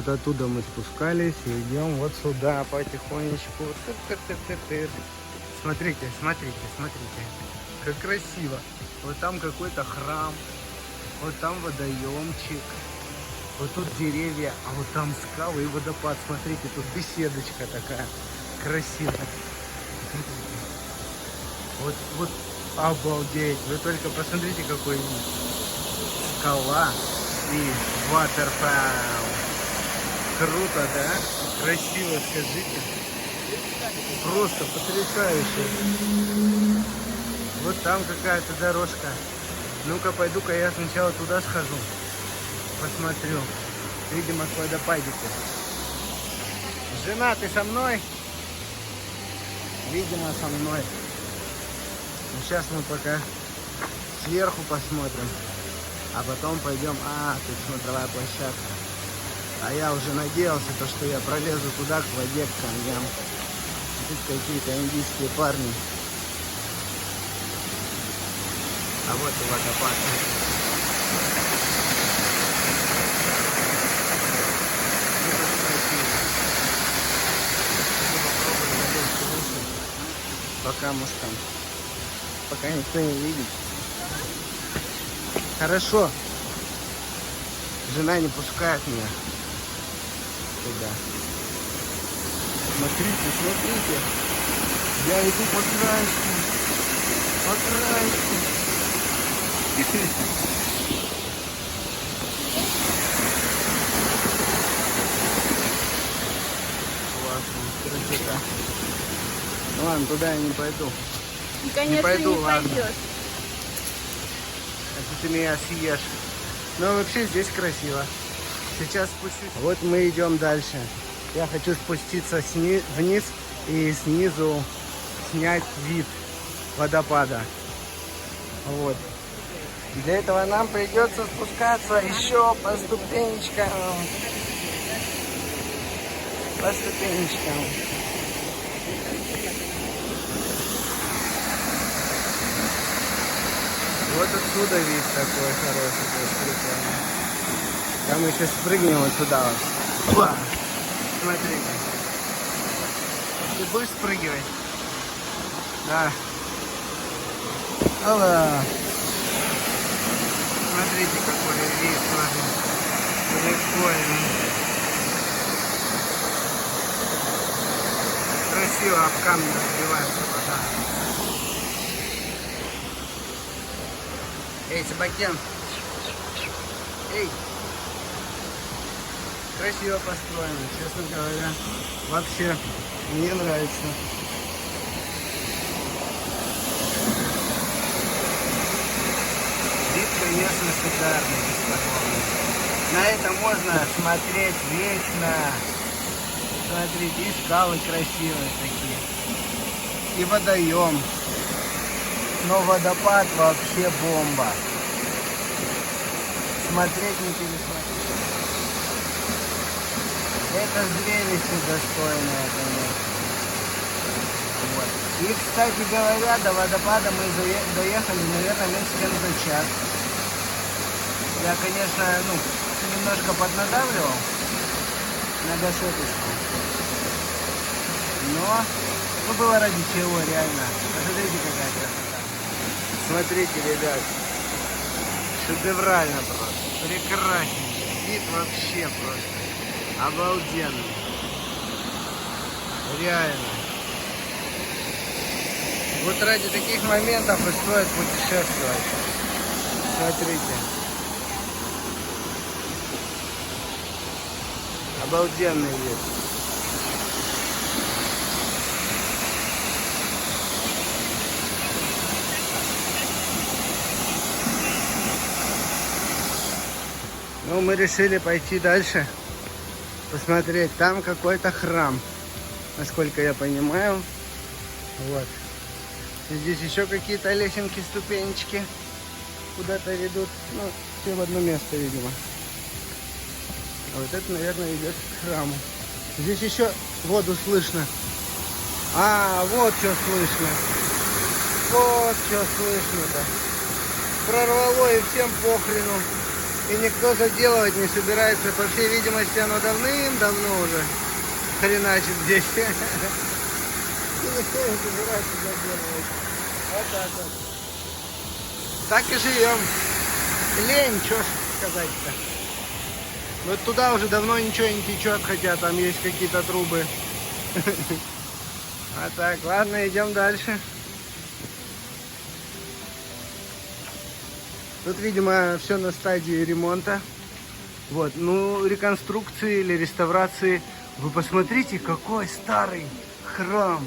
вот оттуда мы спускались и идем вот сюда потихонечку. Тыр-тыр-тыр-тыр-тыр. Смотрите, смотрите, смотрите. Как красиво. Вот там какой-то храм. Вот там водоемчик. Вот тут деревья, а вот там скалы и водопад. Смотрите, тут беседочка такая красивая. Вот обалдеть. Вы только посмотрите, какой вид. Скала и waterfall. Круто, да? Красиво, скажите. Просто потрясающе. Вот там какая-то дорожка. Ну-ка, пойду-ка я сначала туда схожу. Посмотрю. Видимо, к водопадику. Жена, ты со мной? Видимо, со мной. Ну, сейчас мы пока сверху посмотрим. А потом пойдем. Тут смотровая площадка. А я уже надеялся, что я пролезу туда, к воде, к камням. Тут какие-то индийские парни. А вот и водопад. Пока, может, там, пока никто не видит. Хорошо. Жена не пускает меня туда. Смотрите, смотрите. Я иду по краешку. По краешку. Классно, красота. Ну ладно, туда я не пойду. И, конечно, не пойду, не ладно. пойдешь. Это ты меня съешь. Но вообще здесь красиво. Сейчас спущусь. Вот мы идем дальше. Я хочу спуститься вниз и снизу снять вид водопада. Вот. Для этого нам придется спускаться еще по ступенечкам. По ступенечкам. Вот отсюда вид такой хороший, прикольный. Там мы сейчас спрыгнем вот сюда вот. Опа! Смотрите. Ты будешь спрыгивать? Да. Алла. Смотрите, какой вид тоже. Прикольный. Красиво об камни разбивается вода. Эй, собакен. Эй. Красиво построено, честно говоря. Вообще, мне нравится. Вид, конечно, шикарный, бесподобный. На это можно смотреть вечно. Смотрите, и скалы красивые такие. И водоем. Но водопад вообще бомба. Смотреть не пересмотреть. Это зрелище достойное, конечно. Вот. И, кстати говоря, до водопада мы доехали, наверное, меньше чем за час. Я, конечно, немножко поднадавливал на гашеточку. Но было ради чего, реально. Посмотрите, какая красота. Смотрите, ребят. Шедеврально просто. Прекраснейший. Вид вообще просто. Обалденный. Реально. Вот ради таких моментов и стоит путешествовать. Смотрите. Обалденный вид. Ну, мы решили пойти дальше. Посмотреть, там какой-то храм, насколько я понимаю. Вот. И здесь еще какие-то лесенки, ступенечки куда-то ведут. Ну, все в одно место, видимо. А вот это, наверное, идет к храму. Здесь еще воду слышно. Вот что слышно. Вот что слышно-то. Прорвало и всем похрену. И никто заделывать не собирается. По всей видимости, оно давным-давно уже хреначит здесь. И никто не собирается заделывать. Вот так вот. Так и живем. Лень, что сказать-то. Вот туда уже давно ничего не течет, хотя там есть какие-то трубы. А так, ладно, идем дальше. Тут, видимо, все на стадии ремонта. Вот, ну, реконструкции или реставрации. Вы посмотрите, какой старый храм.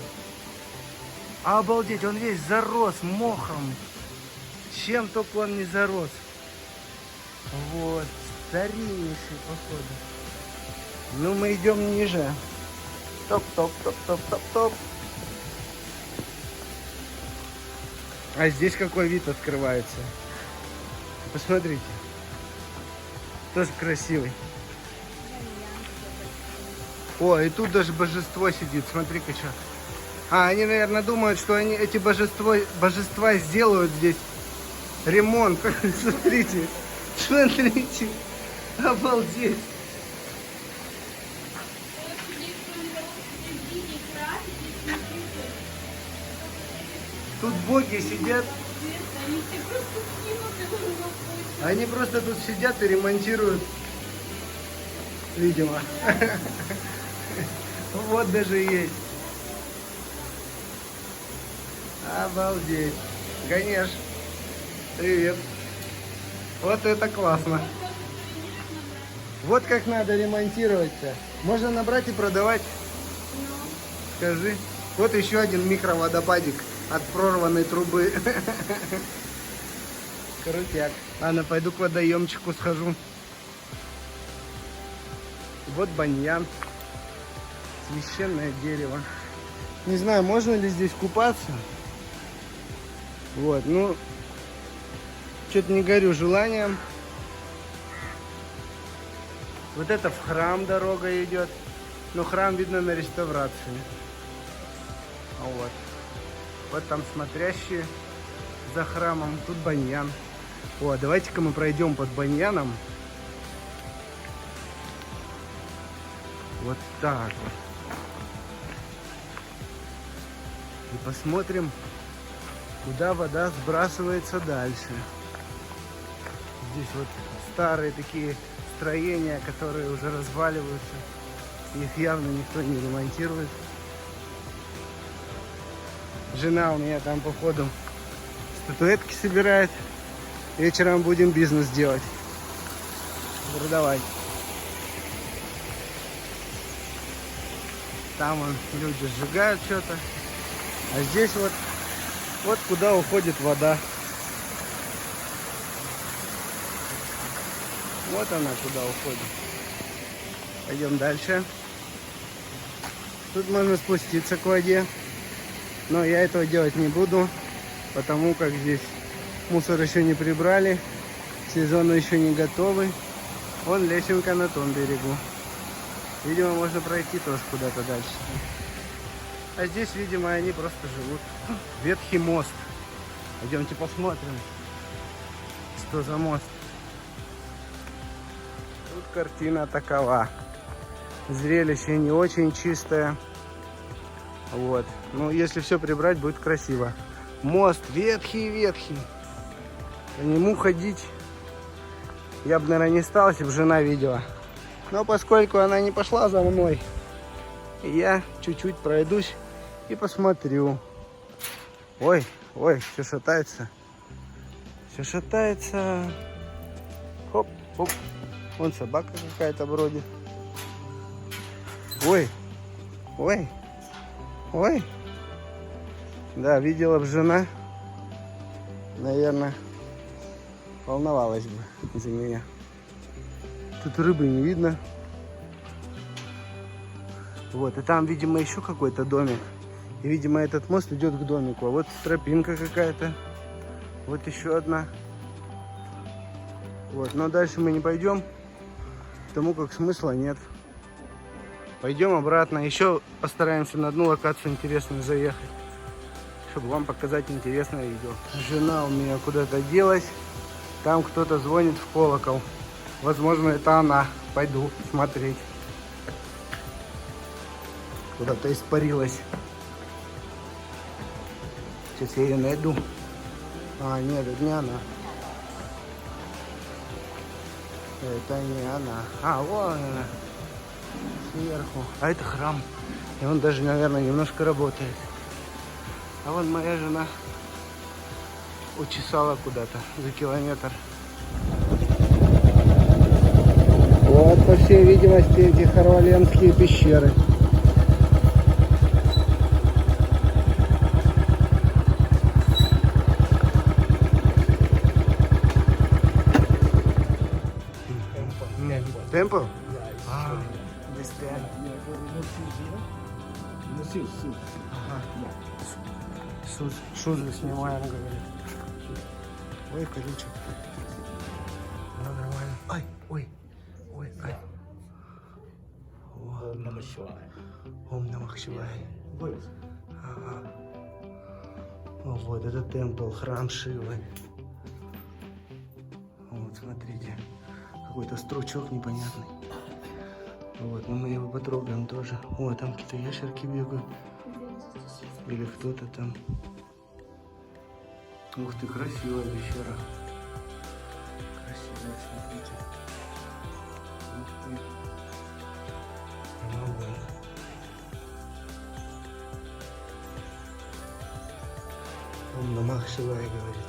Обалдеть, он весь зарос мохом. Чем только он не зарос. Вот, стариннейший, походу. Ну, мы идем ниже. Топ. А здесь какой вид открывается. Посмотрите. Тоже красивый. О, и тут даже божество сидит. Смотри-ка что. А, они, наверное, думают, что они эти божества сделают здесь ремонт. Смотрите. Смотрите. Обалдеть. Тут боги сидят. Они просто тут сидят и ремонтируют. Видимо. Вот даже есть. Обалдеть. Конечно. Привет. Вот это классно. Вот как надо ремонтировать-то. Можно набрать и продавать. Скажи. Вот еще один микроводопадик от прорванной трубы. Крутяк. Ладно, пойду к водоемчику схожу. Вот баньян. Священное дерево. Не знаю, можно ли здесь купаться. Вот, ну, что-то не горю желанием. Вот это в храм дорога идет. Но храм видно на реставрации. Вот. Вот там смотрящие за храмом. Тут баньян. О, давайте-ка мы пройдем под баньяном. Вот так вот. И посмотрим, куда вода сбрасывается дальше. Здесь вот старые такие строения, которые уже разваливаются. Их явно никто не ремонтирует. Жена у меня там, походу, статуэтки собирает. Вечером будем бизнес делать. Продавать. Там вон люди сжигают что-то. А здесь вот куда уходит вода. Вот она куда уходит. Пойдем дальше. Тут можно спуститься к воде. Но я этого делать не буду, потому как здесь мусор еще не прибрали. Сезон еще не готовый. Вон лесенка на том берегу. Видимо, можно пройти тоже куда-то дальше. А здесь, видимо, они просто живут. Ветхий мост. Пойдемте посмотрим, что за мост. Тут картина такова. Зрелище не очень чистое. Вот. Ну, если все прибрать, будет красиво. Мост ветхий. По нему ходить я бы, наверное, не стал, если бы жена видела. Но поскольку она не пошла за мной, я чуть-чуть пройдусь и посмотрю. Ой, все шатается. Все шатается. Хоп. Вон собака какая-то бродит. Ой. Да, видела бы жена, наверное, волновалась бы за меня. Тут рыбы не видно. Вот, и там, видимо, еще какой-то домик. И, видимо, этот мост идет к домику. А вот тропинка какая-то. Вот еще одна. Вот, но дальше мы не пойдем, потому как смысла нет. Пойдем обратно. Еще постараемся на одну локацию интересную заехать, чтобы вам показать интересное видео. Жена у меня куда-то делась. Там кто-то звонит в колокол. Возможно, это она. Пойду смотреть. Куда-то испарилась. Сейчас я ее найду. А, нет, это не она. Это не она. А, вон она. Сверху. А это храм. И он даже, наверное, немножко работает. А вон моя жена учесала куда-то за километр. Вот, по всей видимости, эти Харваленские пещеры. Темпл? А, this temple. Ага. Шузы снимаем, говорит. Ой, колючек. Ну, нормально. Ай, ой, ой, ай. Ом Намах Шивай. Ага. О, вот это темпл, храм Шивы. Вот, смотрите. Какой-то стручок непонятный. Вот, но мы его потрогаем тоже. О, там какие-то ящерки бегают. Или кто-то там. Ух ты, красивая пещера. Красивая, смотрите. Ух ты. Ну вот. Ом Намах Шивай, говорит.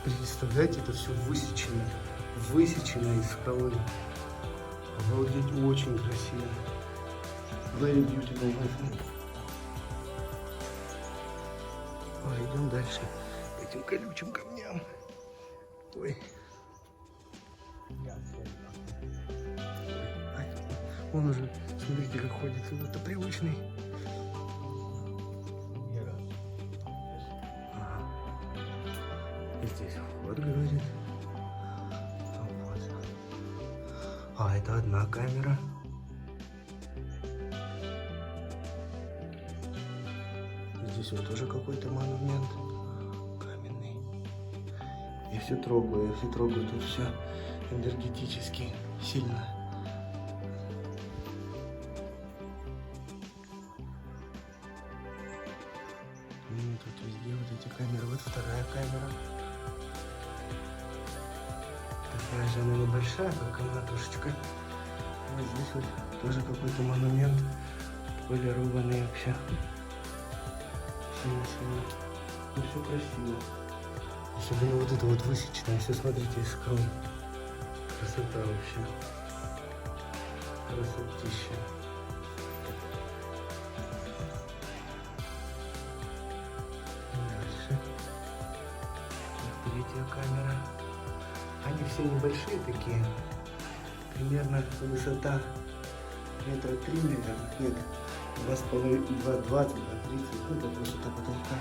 Представляете, это все высечено. Высечено из скалы. Обалдеть, очень красиво. Very beautiful. Идем дальше по этим колючим камням. Ой. Он уже, смотрите, как ходит. Это привычный. И здесь вот, говорит. Вот. А это одна камера. Здесь вот тоже какой-то монумент каменный. Я все трогаю, тут все энергетически сильно. Тут везде вот эти камеры. Вот вторая камера. Такая же она небольшая, как комнатушечка. Вот здесь вот тоже какой-то монумент. Полированный вообще. Сильно. Ну все красиво. Особенно вот это вот высеченное. Все смотрите из скалы. Красота вообще. Красотища. Дальше. Третья камера. Они все небольшие такие. Примерно высота метра 3, наверное. Нет. 2,5, 2,20, 2,30, ну, это высота потолка.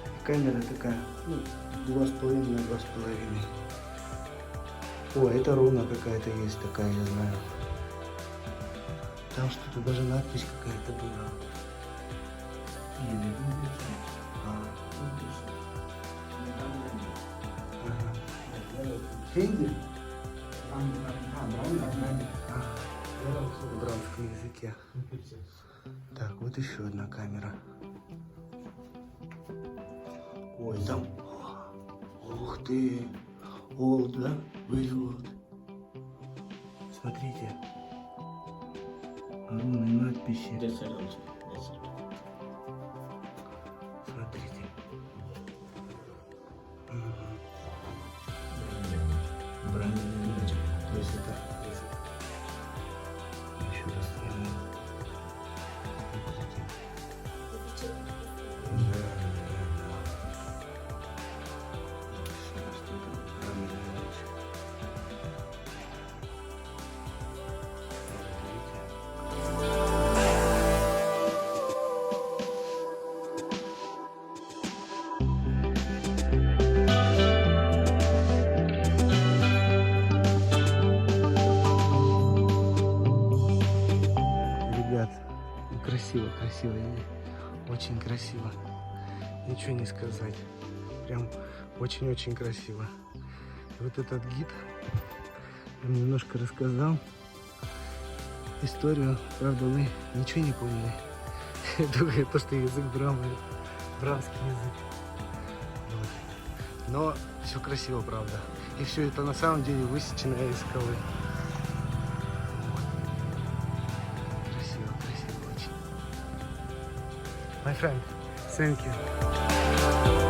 И камера такая, ну, 2,5 на 2,5. О, это руна какая-то есть такая, я знаю. Там что-то даже надпись какая-то была. Или... Хинди? В бранском языке. Так, вот еще одна камера. Ой, там... Ух ты! Old, да? Very old. Смотрите. Руны, надписи. Смотрите. Бранный. То есть это... Еще раз сниму. Красиво, красиво, очень красиво. Ничего не сказать. Прям очень-очень красиво. Вот этот гид нам немножко рассказал историю. Правда, мы ничего не поняли. Только то, что язык брамский язык. Вот. Но все красиво, правда. И все это на самом деле высечено из скалы. Вот. Красиво, красиво очень. My friend, thank you.